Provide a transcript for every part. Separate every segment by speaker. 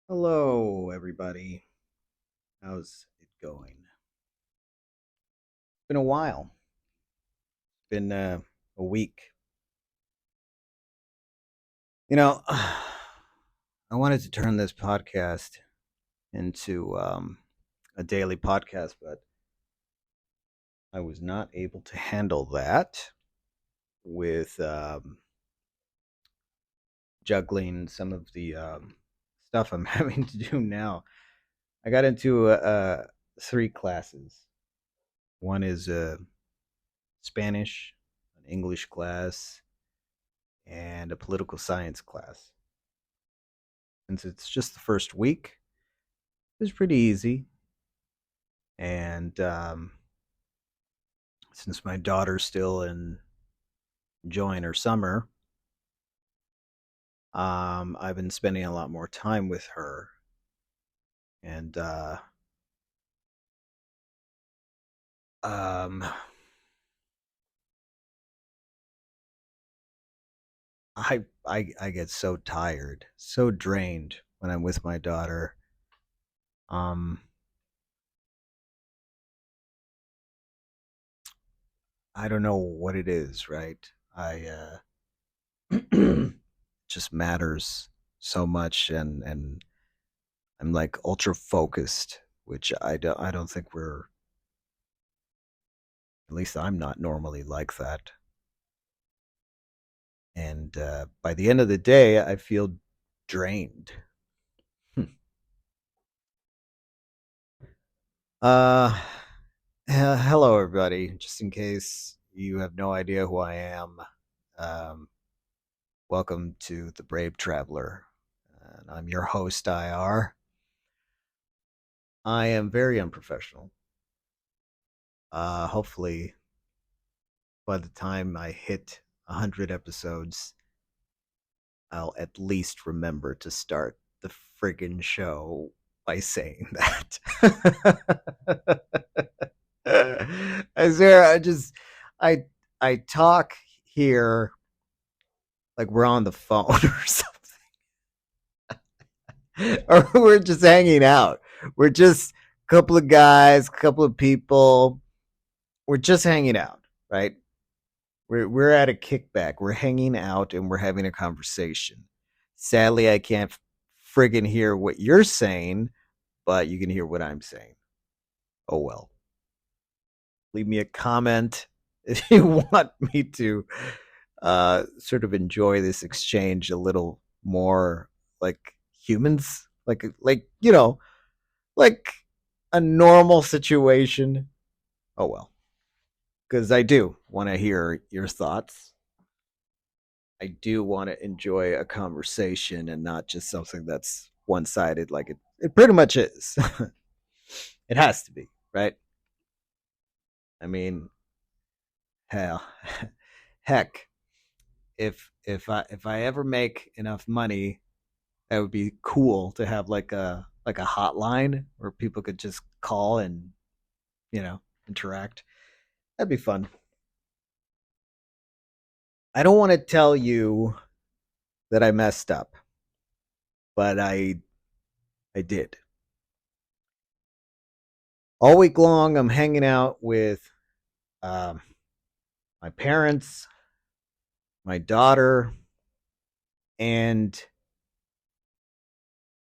Speaker 1: Hello, everybody. How's it going? Been a while. Been a week. You know, I wanted to turn this podcast into a daily podcast, but I was not able to handle that with juggling some of the stuff I'm having to do now. I got into three classes. One is Spanish, an English class, and a political science class. Since it's just the first week, it was pretty easy. And since my daughter's still enjoying her summer, I've been spending a lot more time with her. And um, I get so tired, so drained when I'm with my daughter. Um, I don't know what it is, right? Just matters so much, and I'm like ultra focused, which I don't think we're, at least I'm not normally like that. And by the end of the day, I feel drained. Hmm. uh, Hello, everybody. Just in case you have no idea who I am, um, welcome to the Brave Traveler. And I'm your host, IR. I am very unprofessional. Hopefully, by the time I hit 100 episodes, I'll at least remember to start the friggin' show by saying that. I swear, I I talk here like we're on the phone or something, or we're just hanging out. We're just a couple of guys, a couple of people. We're just hanging out, right? We're at a kickback. We're hanging out and we're having a conversation. Sadly, I can't friggin' hear what you're saying, but you can hear what I'm saying. Oh well. Leave me a comment if you want me to sort of enjoy this exchange a little more like humans, like a normal situation. Oh well, because I do want to hear your thoughts. I do want to enjoy a conversation and not just something that's one sided, like it pretty much is. It has to be, right? I mean, hell, heck, if I ever make enough money, that would be cool to have like a hotline where people could just call and interact. That'd be fun. I don't want to tell you that I messed up, but I did. All week long, I'm hanging out with um, my parents, my daughter, and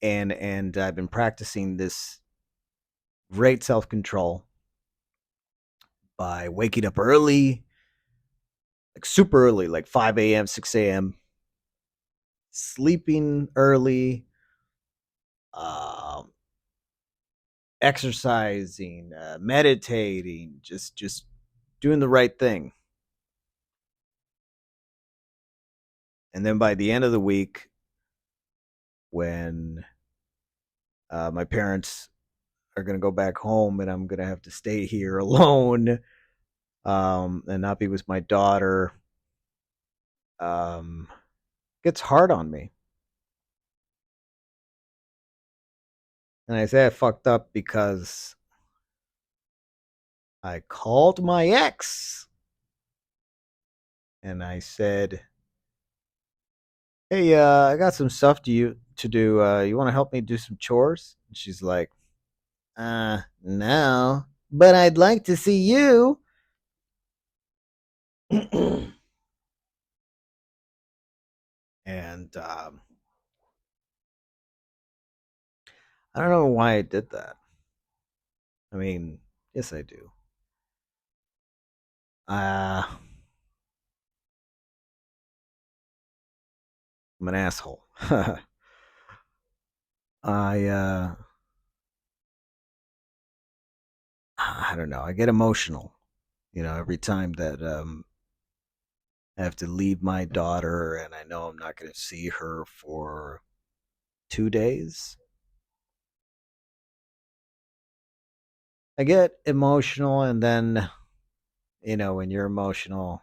Speaker 1: and I've been practicing this great self control by waking up early, like super early, like 5 a.m., 6 a.m., sleeping early, um, exercising, meditating, just doing the right thing. And then by the end of the week, when my parents are going to go back home and I'm going to have to stay here alone, and not be with my daughter, um, gets hard on me. And I say I fucked up because I called my ex and I said, "Hey, I got some stuff to you to do. You want to help me do some chores?" And she's like, no, but I'd like to see you." And I don't know why I did that. I mean, yes, I do. I'm an asshole. I I don't know. I get emotional, every time that I have to leave my daughter, and I know I'm not going to see her for 2 days. I get emotional, and then when you're emotional,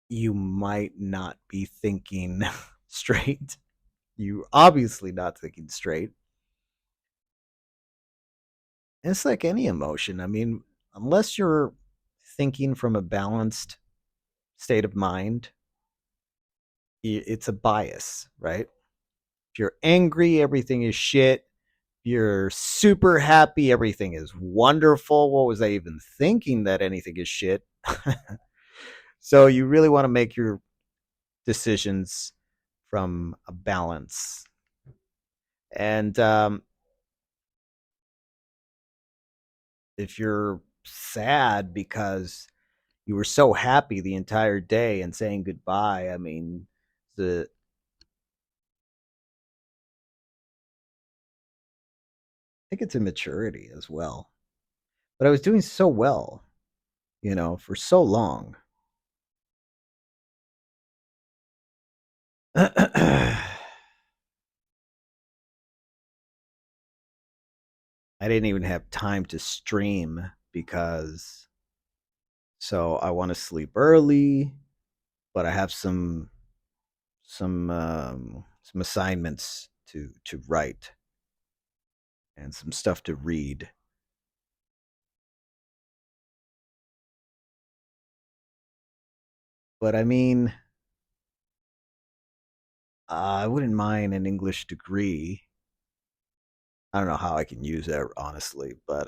Speaker 1: you might not be thinking straight. You obviously not thinking straight. And it's like any emotion. I mean, unless you're thinking from a balanced state of mind, it's a bias, right? If you're angry, everything is shit. If you're super happy, everything is wonderful. What was I even thinking that anything is shit? So you really want to make your decisions from a balance. And if you're sad because you were so happy the entire day and saying goodbye, I mean, the I think it's immaturity as well. But I was doing so well, for so long. I didn't even have time to stream because so I want to sleep early, but I have some assignments to write and some stuff to read. But I mean, I wouldn't mind an English degree. I don't know how I can use that honestly, but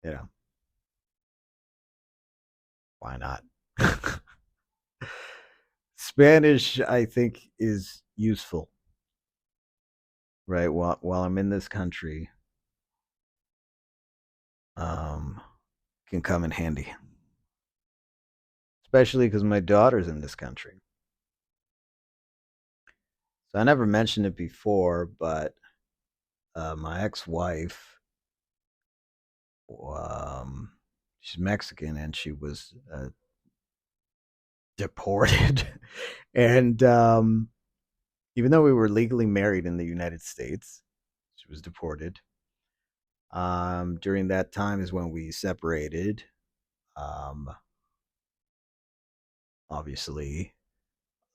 Speaker 1: you know, why not? Spanish, I think, is useful, right? While I'm in this country, um, can come in handy, especially because my daughter's in this country. So I never mentioned it before, but my ex-wife, um, she's Mexican, and she was deported, and even though we were legally married in the United States, she was deported. During that time is when we separated. Um, obviously.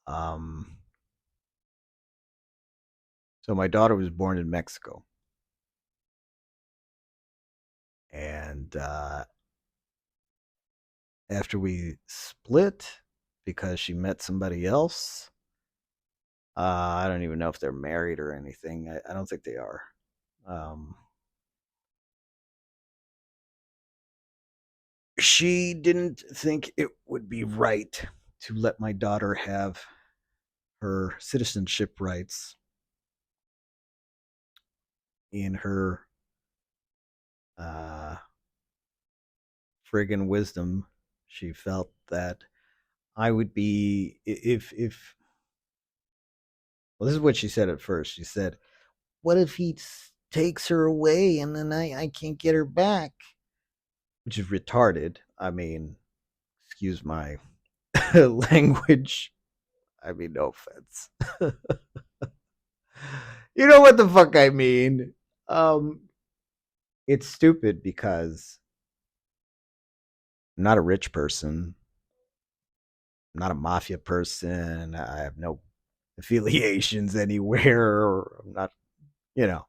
Speaker 1: Um, so my daughter was born in Mexico, and after we split because she met somebody else, I don't even know if they're married or anything. I don't think they are. Um, she didn't think it would be right to let my daughter have her citizenship rights in her uh, friggin' wisdom. She felt that I would be if well, this is what she said at first. She said, "What if he takes her away and then I can't get her back?" Which is retarded. I mean, excuse my language. I mean, no offense. You know what the fuck I mean? Um, it's stupid because I'm not a rich person. I'm not a mafia person. I have no affiliations anywhere. Or I'm not, you know,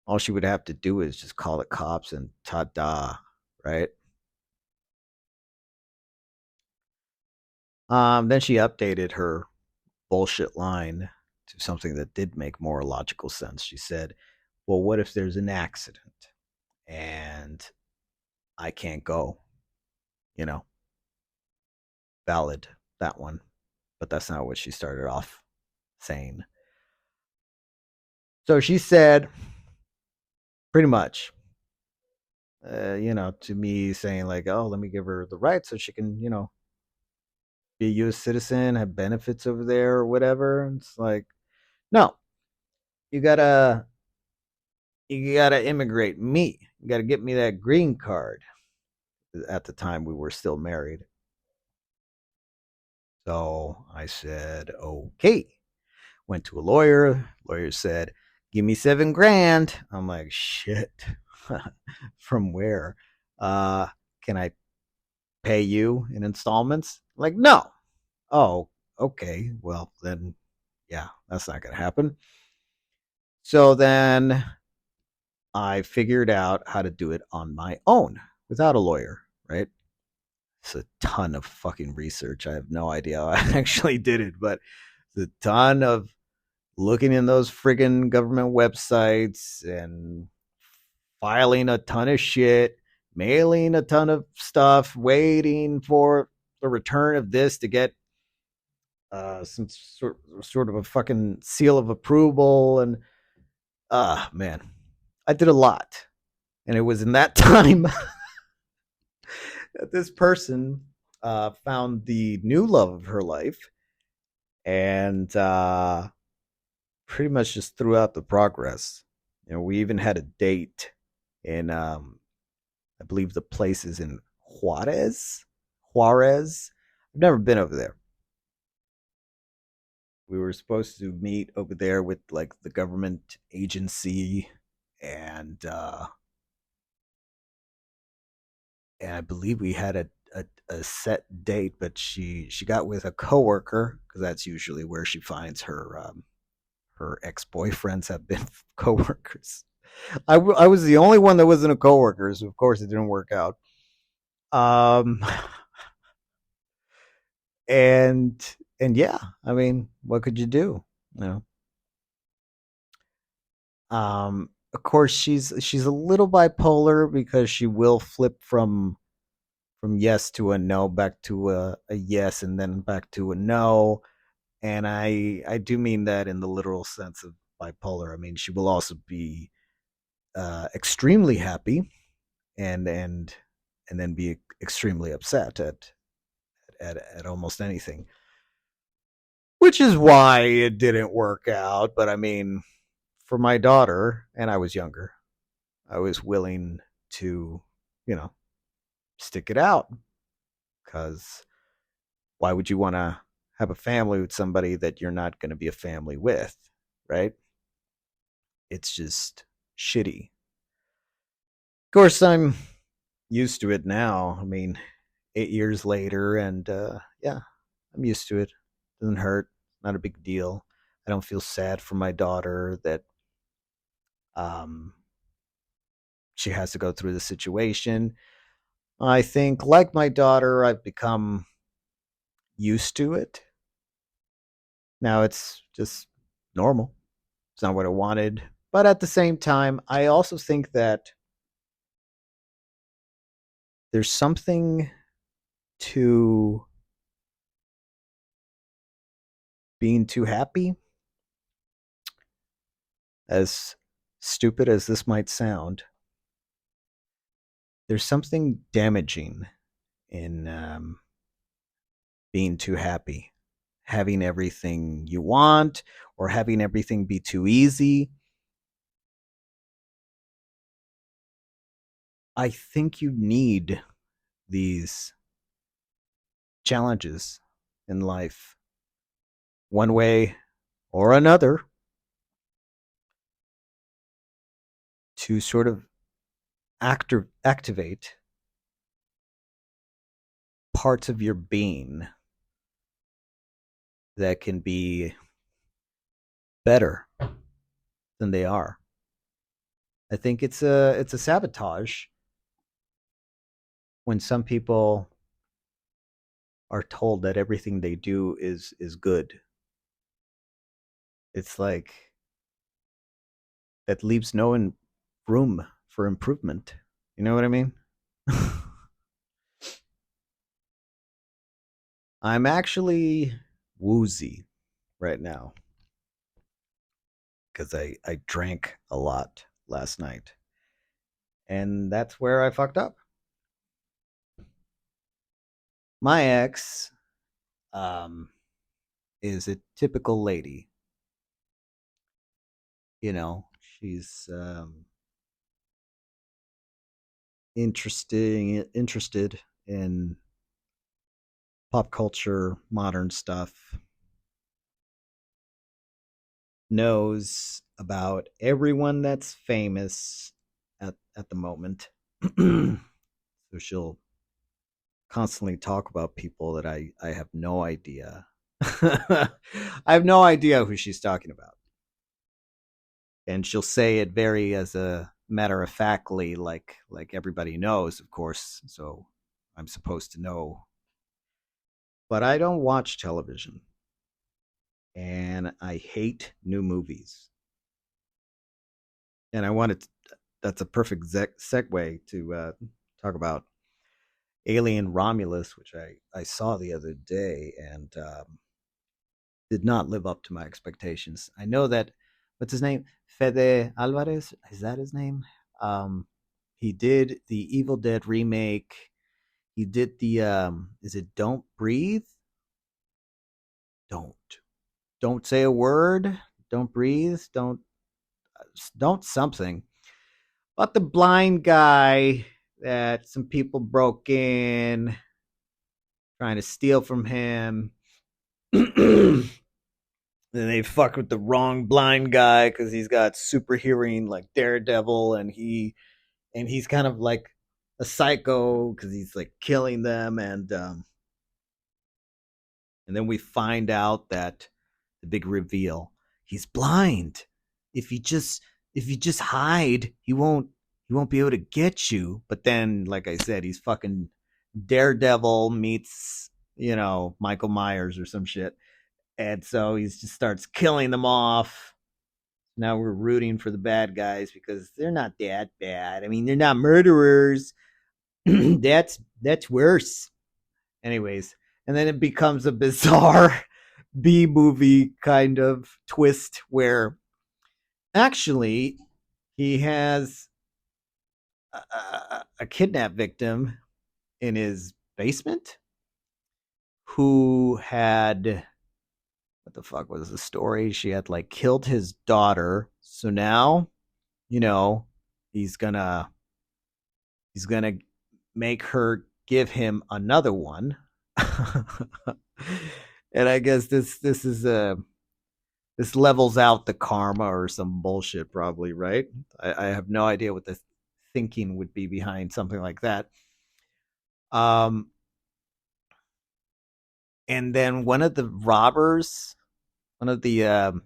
Speaker 1: all she would have to do is just call the cops and ta-da, right? Then she updated her bullshit line to something that did make more logical sense. She said, well, what if there's an accident and I can't go? You know, valid, that one. But that's not what she started off saying. So she said, pretty much, to me saying, like, oh, let me give her the right so she can, be a U.S. citizen, have benefits over there or whatever. And it's like, no, you gotta, you gotta immigrate me. You gotta get me that green card. At the time, we were still married. So I said, okay. Went to a lawyer. Lawyer said, give me 7 grand. I'm like, shit. From where? Can I pay you in installments? Like, no. Oh, okay. Well, then, yeah, that's not going to happen. So then I figured out how to do it on my own without a lawyer, right? It's a ton of fucking research. I have no idea how I actually did it, but it's a ton of looking in those friggin' government websites and filing a ton of shit, mailing a ton of stuff, waiting for the return of this to get some sort of a fucking seal of approval. And man, I did a lot. And it was in that time that this person found the new love of her life and pretty much just threw out the progress. We even had a date in, I believe the place is in Juarez. Juarez. I've never been over there. We were supposed to meet over there with like the government agency, and and I believe we had a set date, but she got with a coworker because that's usually where she finds her ex boyfriends have been coworkers. I was the only one that wasn't a coworker, so of course it didn't work out. Um, and yeah, I mean, what could you do? You know, of course she's a little bipolar because she will flip from yes to a no back to a yes and then back to a no. And I do mean that in the literal sense of bipolar. I mean, she will also be extremely happy and then be extremely upset at almost anything, which is why it didn't work out. But I mean, for my daughter, and I was younger, I was willing to, you know, stick it out because why would you want to have a family with somebody that you're not going to be a family with, right? It's just shitty. Of course, I'm used to it now. I mean, 8 years later, and yeah, I'm used to it. Doesn't hurt. Not a big deal. I don't feel sad for my daughter that um, she has to go through the situation. I think, like my daughter, I've become used to it. Now it's just normal. It's not what I wanted. But at the same time, I also think that there's something to being too happy, as stupid as this might sound. There's something damaging in being too happy, having everything you want, or having everything be too easy. I think you need these challenges in life, one way or another, to sort of activate parts of your being that can be better than they are. I think it's a sabotage when some people are told that everything they do is good. It's like that leaves no room for improvement. You know what I mean? I'm actually woozy right now because I drank a lot last night. And that's where I fucked up. My ex um, is a typical lady. You know, she's interested in pop culture, modern stuff, knows about everyone that's famous at the moment. So she'll constantly talk about people that I have no idea. I have no idea who she's talking about. And she'll say it very as a matter of factly, like everybody knows, of course. So I'm supposed to know. But I don't watch television and I hate new movies. And I wanted to, that's a perfect segue to talk about Alien Romulus, which I saw the other day and did not live up to my expectations. I know that, what's his name? Fede Alvarez, is that his name? Um, he did the Evil Dead remake. He did the is it Don't Breathe? Don't don't say a word. Don't breathe. Don't something. But the blind guy that some people broke in trying to steal from him. Then they fuck with the wrong blind guy because he's got super hearing like Daredevil, and he's kind of like a psycho because he's like killing them, and then we find out that the big reveal, he's blind. If you just hide, he won't be able to get you. But then, like I said, he's fucking Daredevil meets, Michael Myers or some shit. And so he just starts killing them off. Now we're rooting for the bad guys because they're not that bad. I mean, they're not murderers. That's worse. Anyways, and then it becomes a bizarre B movie kind of twist where actually he has a kidnap victim in his basement who had, what the fuck was the story? She had like killed his daughter. So now, you know, he's gonna he's gonna make her give him another one. And I guess this is a this levels out the karma or some bullshit, probably, right? I have no idea what the thinking would be behind something like that. Um, and then one of the robbers, one of the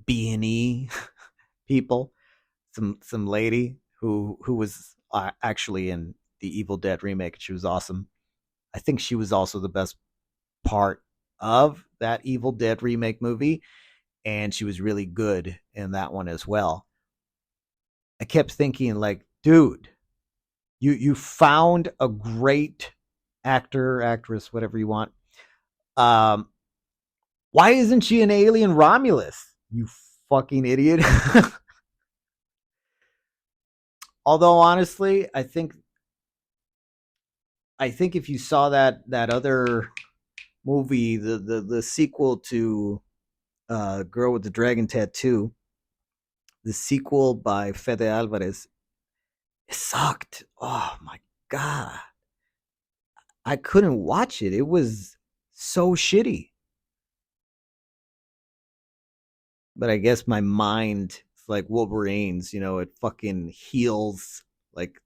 Speaker 1: B and E people, some lady who was actually in the Evil Dead remake. She was awesome. I think she was also the best part of that Evil Dead remake movie, and she was really good in that one as well. I kept thinking, like, dude, you found a great actor, actress, whatever you want. Um, why isn't she an alien Romulus? You fucking idiot. Although honestly, I think if you saw that other movie, the sequel to Girl with the Dragon Tattoo, the sequel by Fede Alvarez, it sucked. Oh my god, I couldn't watch it. It was so shitty. But I guess my mind, it's like Wolverine's. It fucking heals like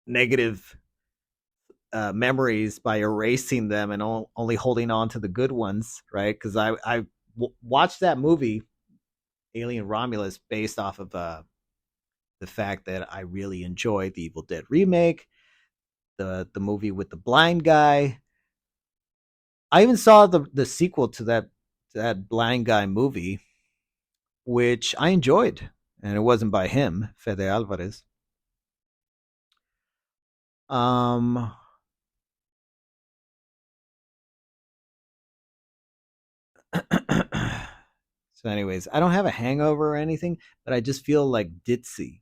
Speaker 1: negative memories by erasing them and only holding on to the good ones, right? Because watched that movie Alien Romulus based off of the fact that I really enjoyed the Evil Dead remake, the movie with the blind guy. I even saw the sequel to that blind guy movie, which I enjoyed, and it wasn't by him, Fede Alvarez. Um, so, anyways, I don't have a hangover or anything, but I just feel like ditzy.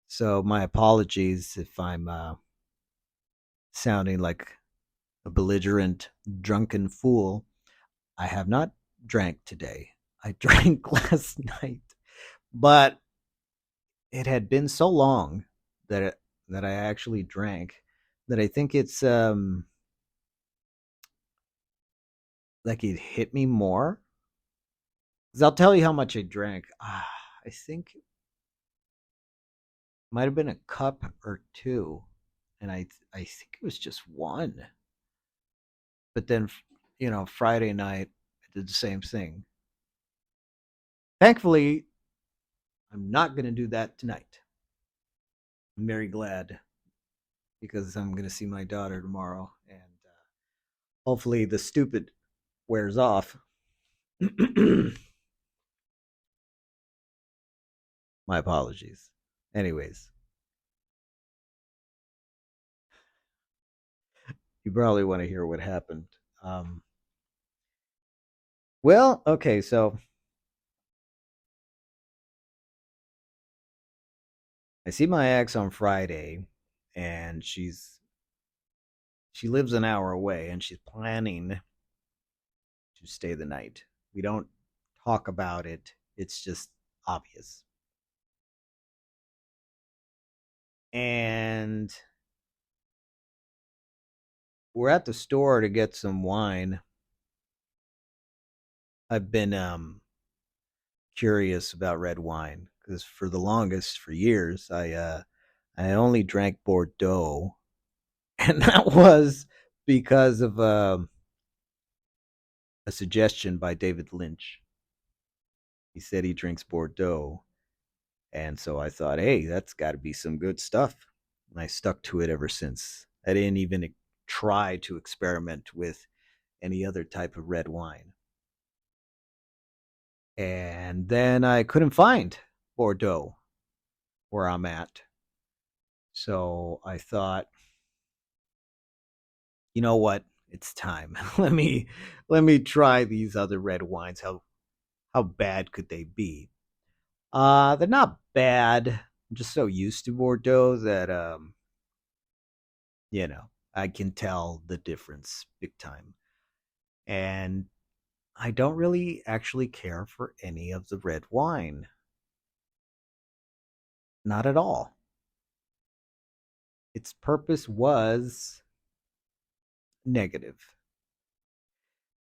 Speaker 1: So, my apologies if I'm sounding like a belligerent, drunken fool. I have not drank today. I drank last night, but it had been so long that I actually drank that I think it's like it hit me more. Because I'll tell you how much I drank. I think it might have been a cup or two, and I think it was just one. But then, Friday night I did the same thing. Thankfully, I'm not going to do that tonight. I'm very glad because I'm going to see my daughter tomorrow, and hopefully the stupid wears off. My apologies. Anyways, you probably want to hear what happened. Um, well, okay, so I see my ex on Friday, and she lives an hour away, and she's planning to stay the night. We don't talk about it; it's just obvious. And we're at the store to get some wine. I've been curious about red wine because for the longest, for years, I only drank Bordeaux, and that was because of a suggestion by David Lynch. He said he drinks Bordeaux, and so I thought, hey, that's got to be some good stuff. And I stuck to it ever since. I didn't even try to experiment with any other type of red wine. And then I couldn't find Bordeaux where I'm at. So I thought, you know what? It's time. Let me try these other red wines. How bad could they be? They're not bad. I'm just so used to Bordeaux that I can tell the difference big time. And I don't really actually care for any of the red wine. Not at all. Its purpose was negative.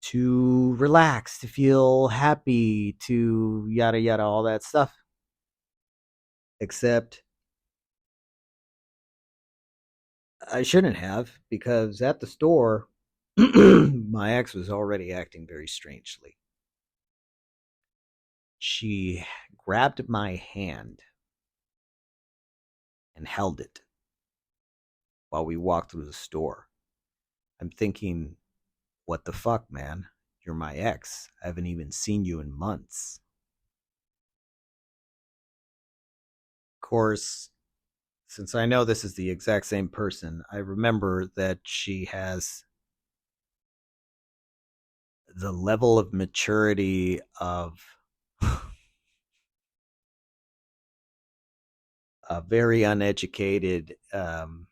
Speaker 1: To relax, to feel happy, to yada yada, all that stuff. Except I shouldn't have, because at the store, my ex was already acting very strangely. She grabbed my hand and held it while we walked through the store. I'm thinking, what the fuck, man? You're my ex. I haven't even seen you in months. Of course, since I know this is the exact same person, I remember that she has the level of maturity of a very uneducated and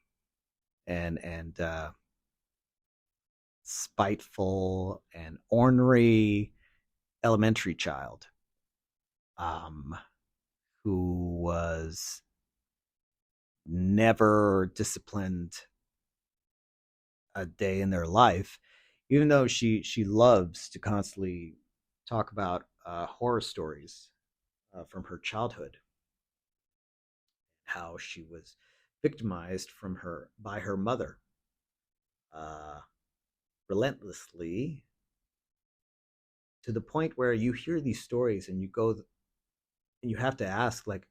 Speaker 1: spiteful and ornery elementary child, um, who was never disciplined a day in their life, even though she loves to constantly talk about horror stories from her childhood, how she was victimized from her by her mother uh, relentlessly, to the point where you hear these stories and you go and you have to ask, like,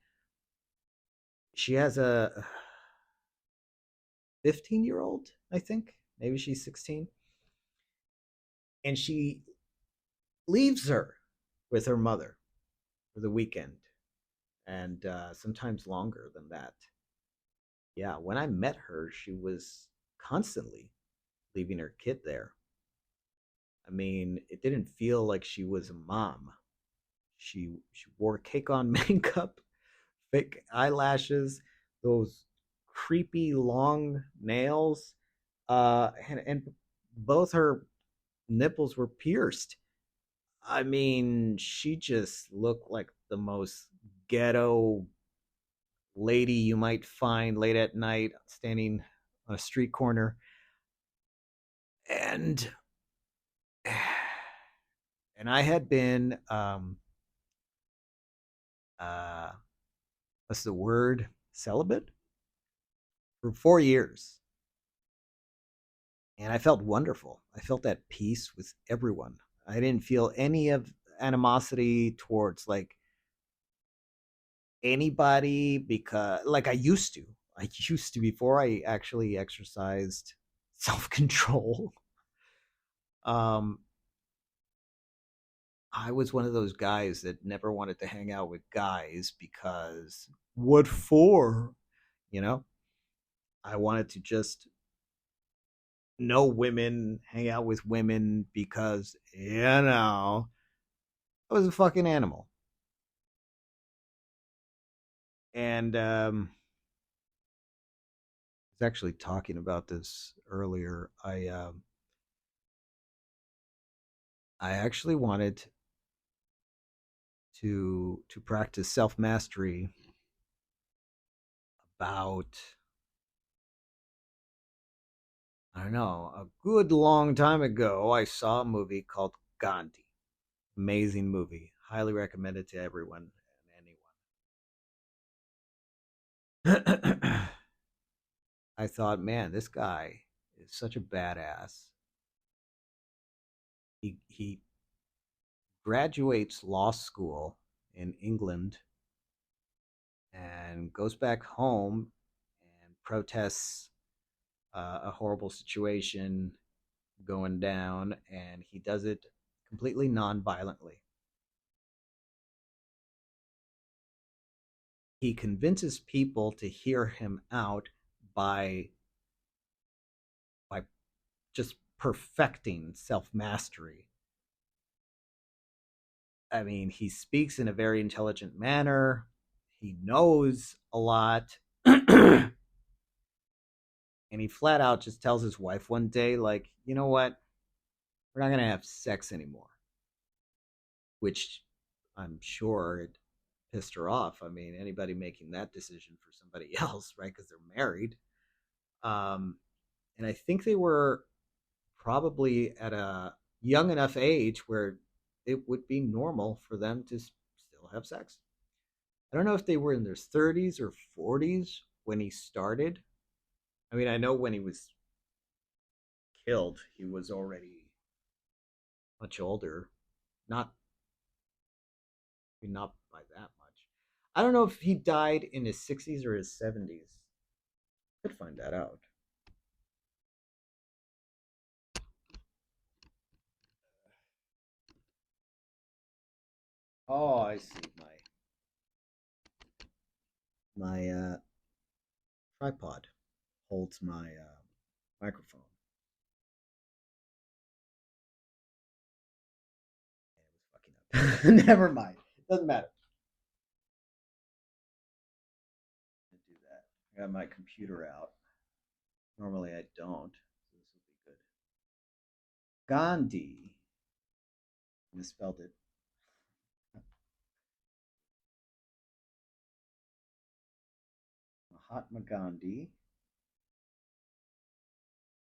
Speaker 1: she has a 15-year-old, I think, maybe she's 16, and she leaves her with her mother for the weekend, and sometimes longer than that. Yeah, when I met her, she was constantly leaving her kid there. I mean, it didn't feel like she was a mom. She wore cake on makeup, fake eyelashes, those creepy long nails, and both her nipples were pierced. I mean, she just looked like the most ghetto lady you might find late at night standing on a street corner. And and I had been uh what's the word? Celibate for 4 years. And I felt wonderful. I felt at peace with everyone. I didn't feel any of animosity towards like anybody because like I used to. I used to before I actually exercised self-control. Um I was one of those guys that never wanted to hang out with guys because what for? You know, I wanted to just know women, hang out with women because, I was a fucking animal. And I was actually talking about this earlier. I actually wanted to practice self mastery about I don't know a good long time ago. I saw a movie called Gandhi. Amazing movie. Highly recommended to everyone and anyone. I thought, man, this guy is such a badass. He graduates law school in England and goes back home and protests a horrible situation going down, and he does it completely non-violently. He convinces people to hear him out by by just perfecting self-mastery. I mean, he speaks in a very intelligent manner. He knows a lot. And he flat out just tells his wife one day, like, you know what? We're not going to have sex anymore, which I'm sure it pissed her off. I mean, anybody making that decision for somebody else, right? Because they're married. Um, and I think they were probably at a young enough age where it would be normal for them to still have sex. I don't know if they were in their 30s or 40s when he started. I mean, I know when he was killed, he was already much older. Not not by that much. I don't know if he died in his 60s or his 70s. Could find that out. Oh, I see. My tripod holds my microphone. And it was fucking up. Never mind. Doesn't matter. I do that. I got my computer out. Normally I don't. So this will be good. Gandhi. Misspelled it. Mahatma Gandhi.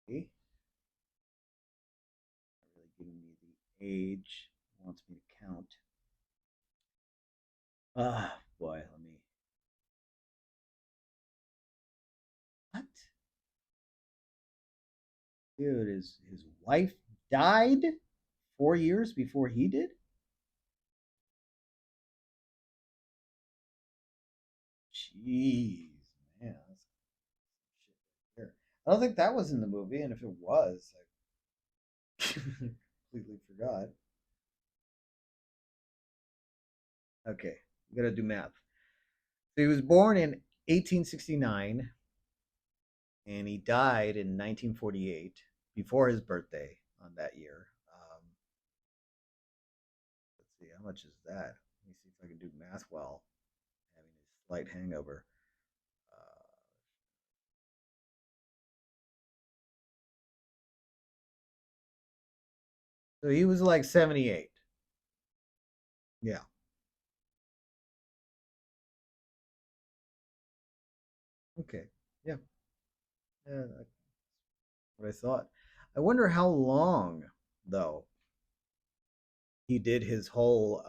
Speaker 1: Okay. Not really giving me the age. It wants me to count. Ah, boy, let me. What? Dude, his wife died 4 years before he did? Jeez, man. That's shit right there. I don't think that was in the movie, and if it was, I completely forgot. Okay, we gotta do math. So he was born in 1869 and he died in 1948 before his birthday on that year. Let's see, how much is that? Let me see if I can do math well, having a slight hangover. Uh, so he was like 78. Yeah. Okay. Yeah. Yeah. That's what I thought. I wonder how long, though, he did his whole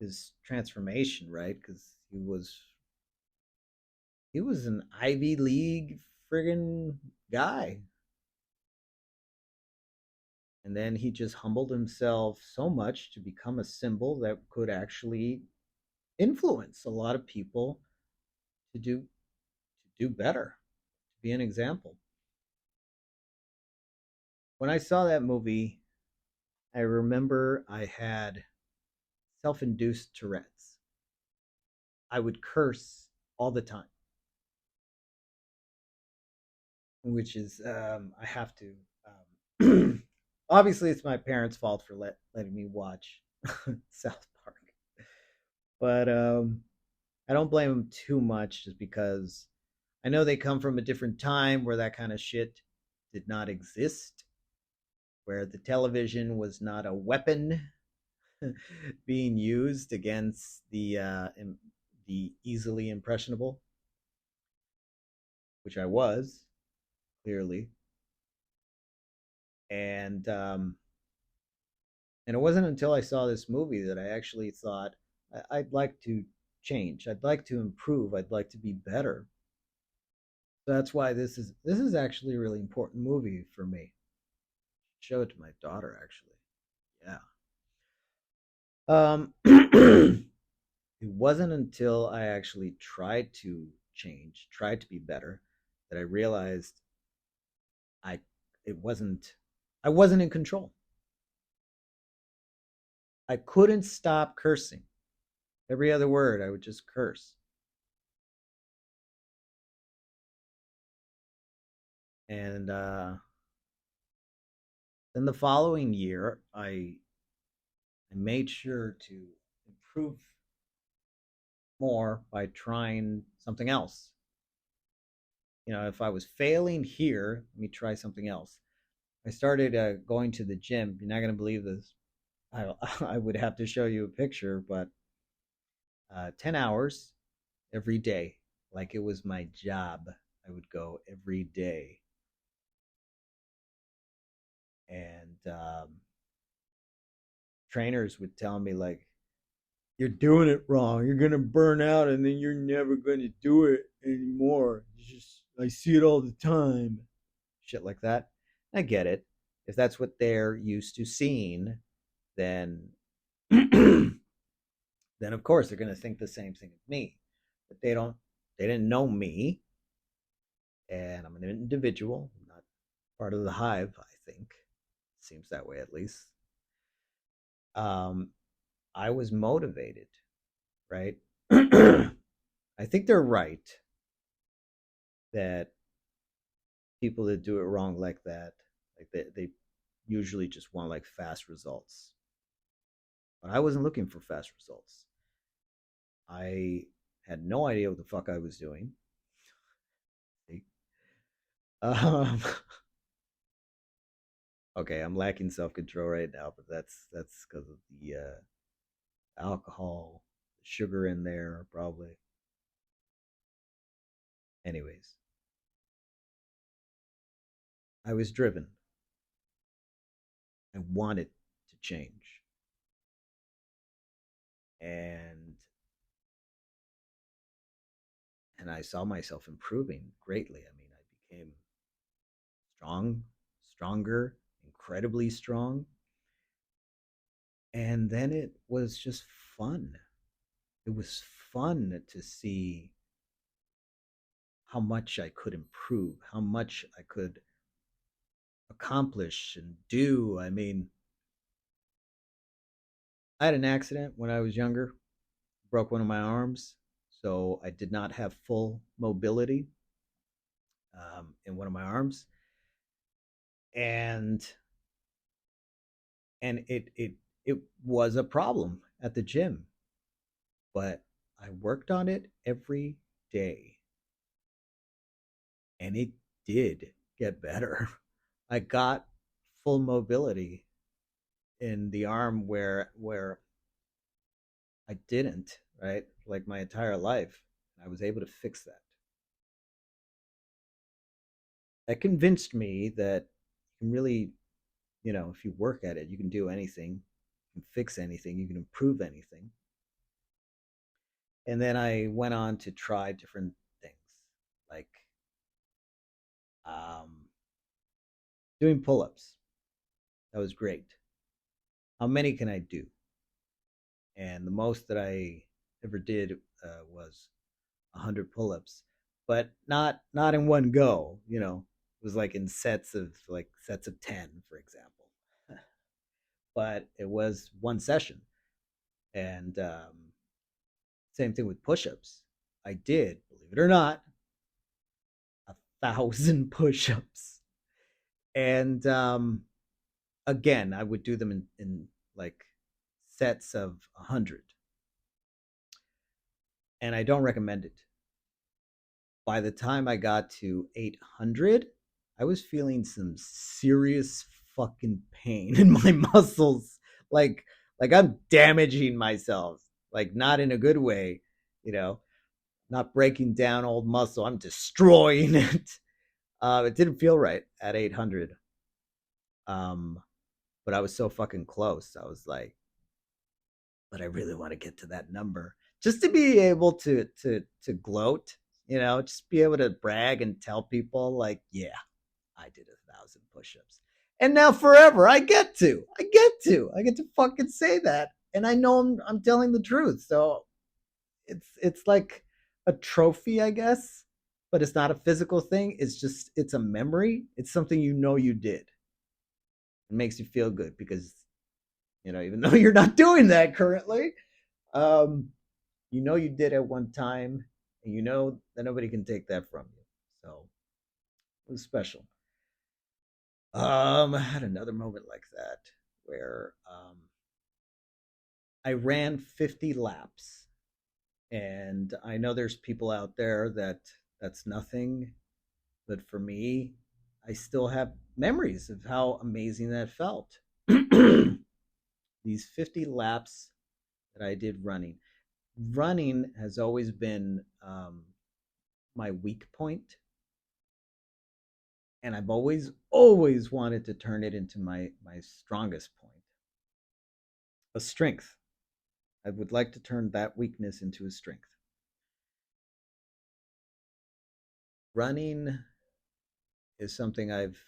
Speaker 1: his transformation, right? Because he was an Ivy League friggin' guy. And then he just humbled himself so much to become a symbol that could actually influence a lot of people to do better, to be an example. When I saw that movie, I remember I had self-induced Tourette's. I would curse all the time, which is I have to. Obviously, it's my parents' fault for letting me watch South Park, but I don't blame them too much, just because I know they come from a different time where that kind of shit did not exist, where the television was not a weapon being used against the easily impressionable, which I was clearly, and and it wasn't until I saw this movie that I actually thought I'd like to change, I'd like to improve, I'd like to be better. So that's why this is actually a really important movie for me. Show it to my daughter, actually. Yeah. It wasn't until I actually tried to change, tried to be better, that I realized I it wasn't I wasn't in control. I couldn't stop cursing. Every other word I would just curse. And then the following year I made sure to improve more by trying something else. If I was failing here, let me try something else. I started going to the gym. You're not going to believe this. I would have to show you a picture, but 10 hours every day, like it was my job. I would go every day. And trainers would tell me, like, you're doing it wrong. You're going to burn out and then you're never going to do it anymore. It's just, I see it all the time. Shit like that. I get it. If that's what they're used to seeing, then then of course they're going to think the same thing of me. But they didn't know me, and I'm an individual, I'm not part of the hive, I think. Seems that way, at least. Um I was motivated, right? I think they're right that people that do it wrong like that, like they usually just want like fast results. But I wasn't looking for fast results. I had no idea what the fuck I was doing. Um, okay, I'm lacking self control right now, but that's because of the alcohol, sugar in there, probably. Anyways, I was driven. I wanted to change, and I saw myself improving greatly. I mean, I became strong, stronger, incredibly strong, and then it was just fun. It was fun to see how much I could improve, how much I could accomplish and do. I mean, I had an accident when I was younger, broke one of my arms, so I did not have full mobility in one of my arms, and it was a problem at the gym, but I worked on it every day, and it did get better. I got full mobility in the arm where I didn't, right? Like my entire life. I was able to fix that. That convinced me that you can really, if you work at it, you can do anything, you can fix anything, you can improve anything. And then I went on to try different things, like um, doing pull ups. That was great. How many can I do? And the most that I ever did was 100 pull-ups, but not in one go. It was like in sets of 10, for example. But it was one session, and same thing with push-ups. I did, believe it or not, 1,000 push-ups, and again, I would do them in like sets of 100, and I don't recommend it. By the time I got to 800, I was feeling some serious fucking pain in my muscles. Like like I'm damaging myself, like not in a good way, you know, not breaking down old muscle. I'm destroying it. It didn't feel right at 800. Um, but I was so fucking close. I was like, but I really want to get to that number just to be able to gloat, just be able to brag and tell people like, yeah, I did 1,000 push-ups. And now forever, I get to fucking say that, and I know I'm telling the truth. So it's like a trophy, I guess, but it's not a physical thing. It's a memory. It's something you did. It makes you feel good because even though you're not doing that currently, um, you did at one time, and you know that nobody can take that from you. So it was special. I had another moment like that where I ran 50 laps, and I know there's people out there that's nothing, but for me, I still have memories of how amazing that felt. These 50 laps that I did running. Running has always been my weak point, and I've always wanted to turn it into my strongest point, a strength. I would like to turn that weakness into a strength. Running is something I've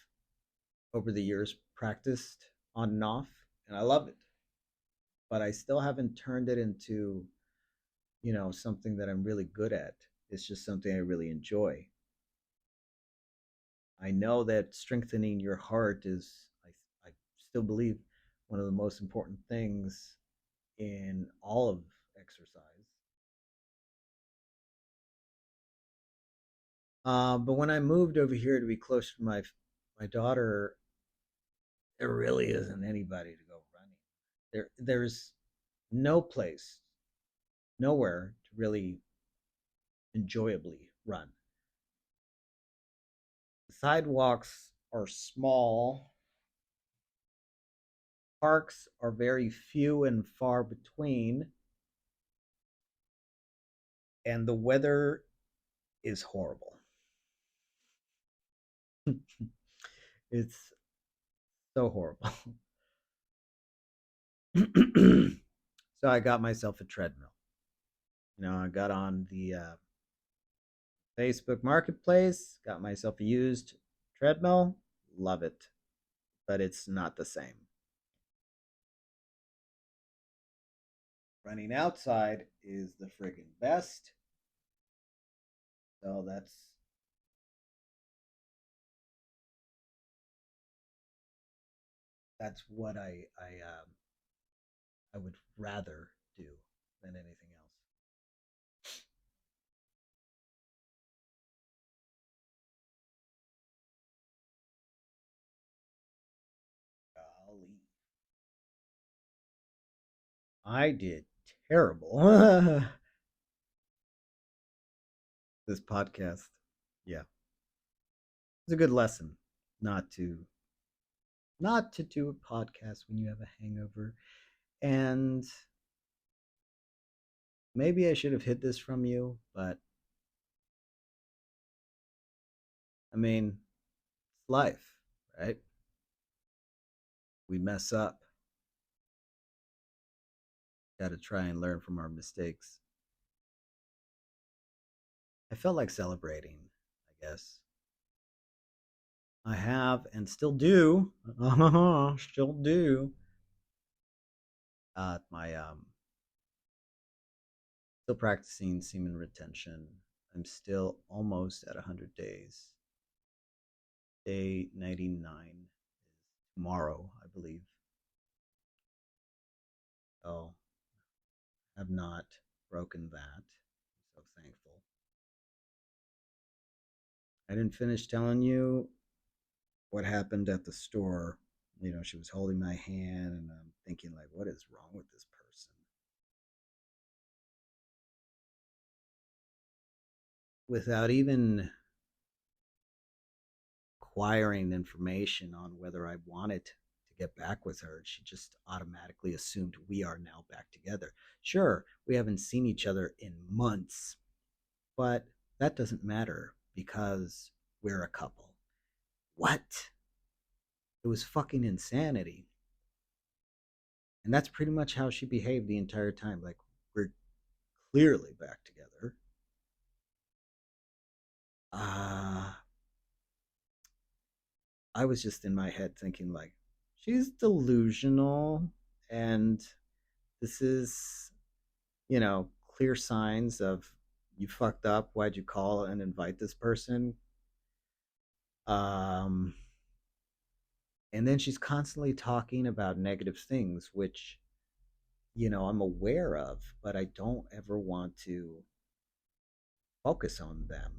Speaker 1: over the years practiced on and off, and I love it. But I still haven't turned it into, something that I'm really good at. It's just something I really enjoy. I know that strengthening your heart is, I still believe, one of the most important things in all of exercise. But when I moved over here to be closer to my daughter, there really isn't anybody to go running. There's no place, nowhere to really enjoyably run. The sidewalks are small, parks are very few and far between, and the weather is horrible. It's so horrible. So I got myself a treadmill. I got on the Facebook Marketplace, got myself a used treadmill. Love it, but it's not the same. Running outside is the friggin' best. So That's what I would rather do than anything else. Golly, I did terrible. This podcast, yeah, it's a good lesson not to do a podcast when you have a hangover. And maybe I should have hid this from you, but I mean, it's life, right? We mess up. Got to try and learn from our mistakes. I felt like celebrating, I guess. I have and still do. Still do. My still practicing semen retention. I'm still almost at 100 days. Day 99 is tomorrow, I believe. So I have not broken that. I'm so thankful. I didn't finish telling you what happened at the store. You know, she was holding my hand, and I'm thinking, like, what is wrong with this person? Without even acquiring information on whether I wanted to get back with her, she just automatically assumed we are now back together. Sure, we haven't seen each other in months, but that doesn't matter because we're a couple. What? It was fucking insanity. And that's pretty much how she behaved the entire time. Like, we're clearly back together. Uh, I was just in my head thinking, like, she's delusional. And this is, clear signs of you fucked up. Why'd you call and invite this person? Um, and then she's constantly talking about negative things, which, I'm aware of, but I don't ever want to focus on them.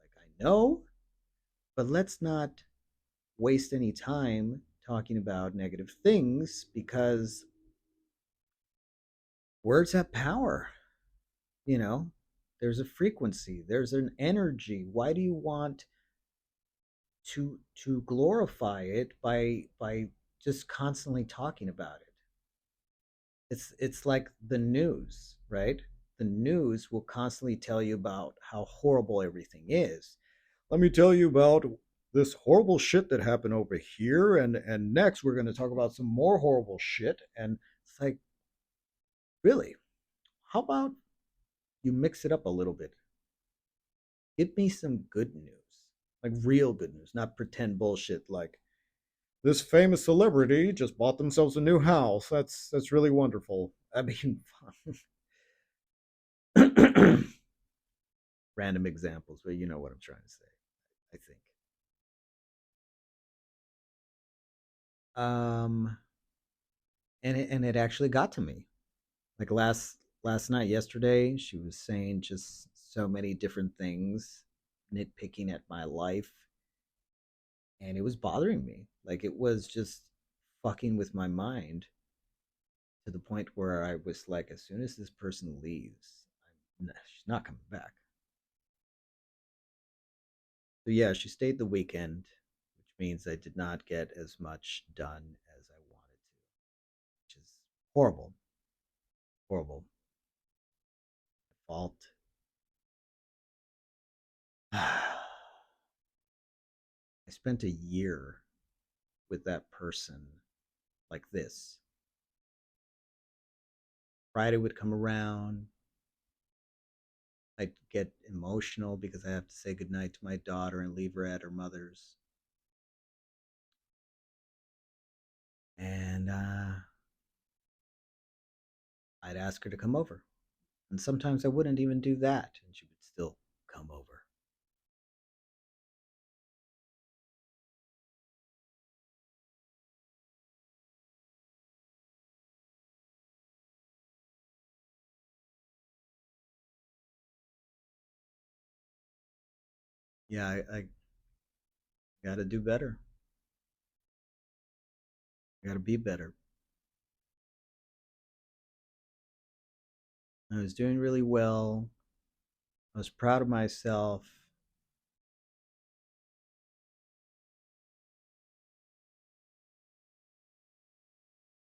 Speaker 1: Like, I know, but let's not waste any time talking about negative things because words have power. You know, there's a frequency, there's an energy. Why do you want to glorify it by just constantly talking about it? It's like the news, right? The news will constantly tell you about how horrible everything is. Let me tell you about this horrible shit that happened over here, and next we're going to talk about some more horrible shit. And it's like, really, how about you mix it up a little bit? Give me some good news, like real good news, not pretend bullshit like this famous celebrity just bought themselves a new house. That's really wonderful. I mean, random examples, but you know what I'm trying to say, I think. Um, and it actually got to me. Like last night, yesterday, she was saying just so many different things, nitpicking at my life, and it was bothering me. Like, it was just fucking with my mind to the point where I was like, as soon as this person leaves, she's not coming back. So yeah, she stayed the weekend, which means I did not get as much done as I wanted to, which is horrible, horrible. Fault. I spent a year with that person like this. Friday would come around. I'd get emotional because I have to say goodnight to my daughter and leave her at her mother's. And I'd ask her to come over. And sometimes I wouldn't even do that, and she would still come over. Yeah, I got to do better. I got to be better. I was doing really well. I was proud of myself.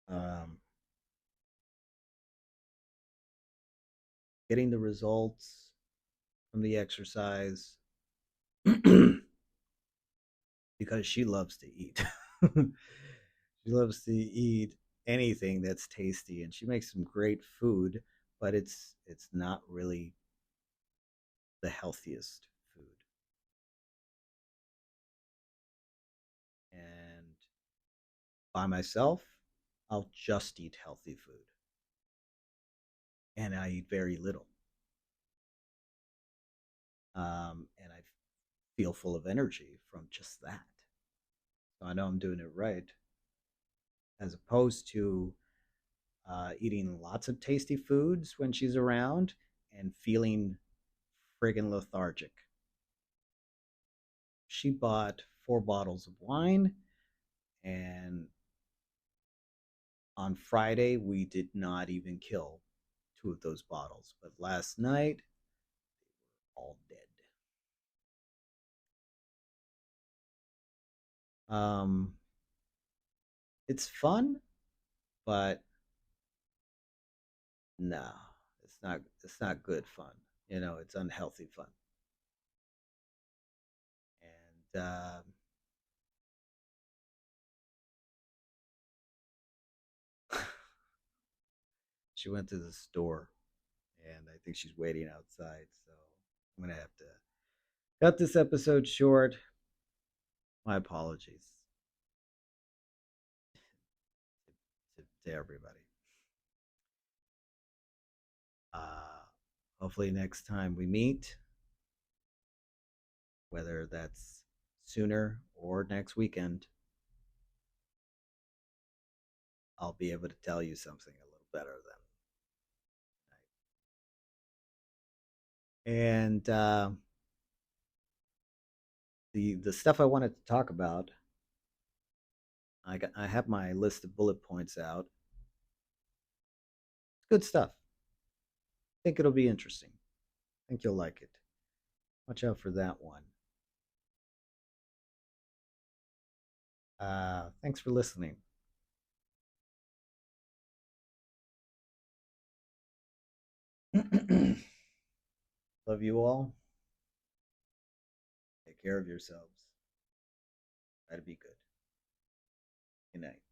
Speaker 1: Um, Getting the results from the exercise because she loves to eat. She loves to eat anything that's tasty, and she makes some great food, but it's not really the healthiest food. And by myself, I'll just eat healthy food, and I eat very little. And I feel full of energy from just that. So I know I'm doing it right, as opposed to eating lots of tasty foods when she's around and feeling friggin' lethargic. She bought 4 bottles of wine, and on Friday we did not even kill 2 of those bottles. But last night, all dead. Um, it's fun, but no, it's not. It's not good fun. It's unhealthy fun. And she went to the store, and I think she's waiting outside. So I'm gonna have to cut this episode short. My apologies to everybody. Uh, Hopefully, next time we meet, whether that's sooner or next weekend, I'll be able to tell you something a little better than. And the stuff I wanted to talk about, I have my list of bullet points out. It's good stuff. I think it'll be interesting. I think you'll like it. Watch out for that one. Thanks for listening. Love you all. Take care of yourselves. Try to be good. Good night.